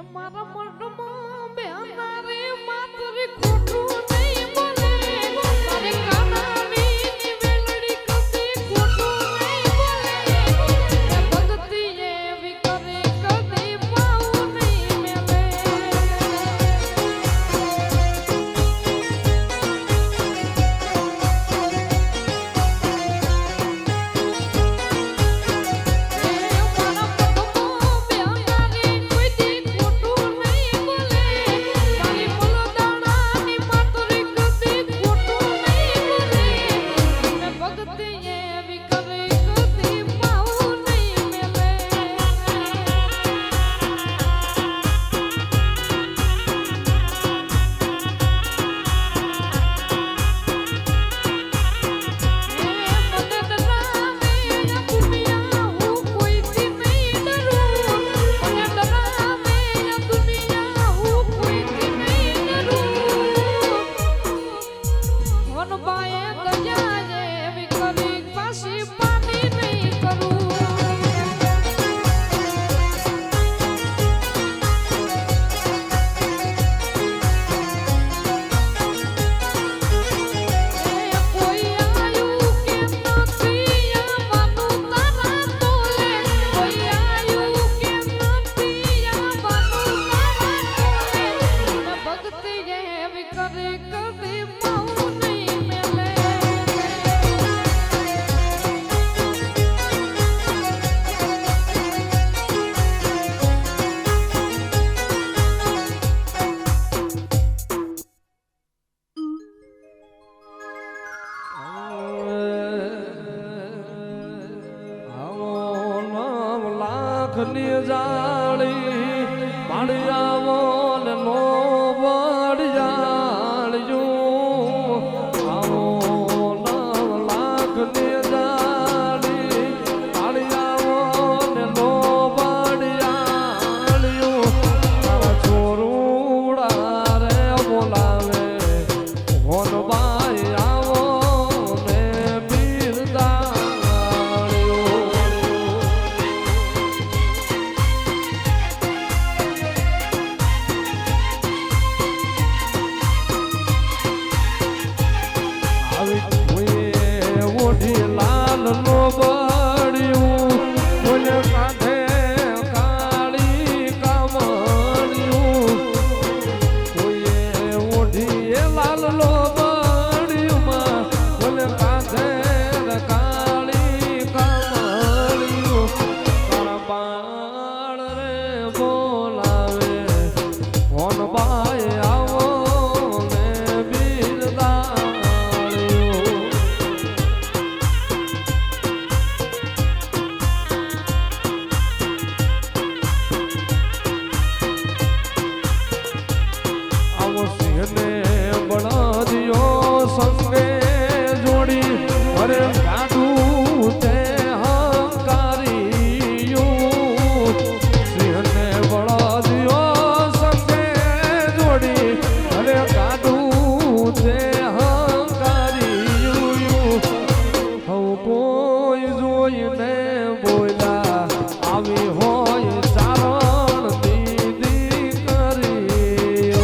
મારા મઢમાં બેના રે માતરી ખોટું નહીં બોલે મારે કાનાની વેલડી કદી ખોટું નહીં બોલે ભક્તિ એવી કરે કદી પાઉં નહીં મેલે જાળી માડી આવો ને નો વડિયાળ્યું આવો 9 લાખની જાળી માડી આવો ને નો વડિયાળ્યું તારા છોરુડા રે બોલાવે હોનભાઈ આવો ને બિરદાળ્યું લાલ નો બળ્યું બોલે કાંઠે કાળી કામણ્યું કોઈએ ઓઢીએ લાલ નો બળ્યું બોલે કાંઠે કાળી કામણ્યું તારા બાળ રે બોલાવે હોનભાઈ આવો ને બિરદા સંગે જોડી અરે કાઢું તે હંકારીયું સિંહને બળદિયો સંગે જોડી અરે કાઢું તે હંકારીયું હું કોઈ જોઈને બોલ્યા આવી હોય ચારણ દીદી કરી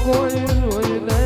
કોઈ જોઈને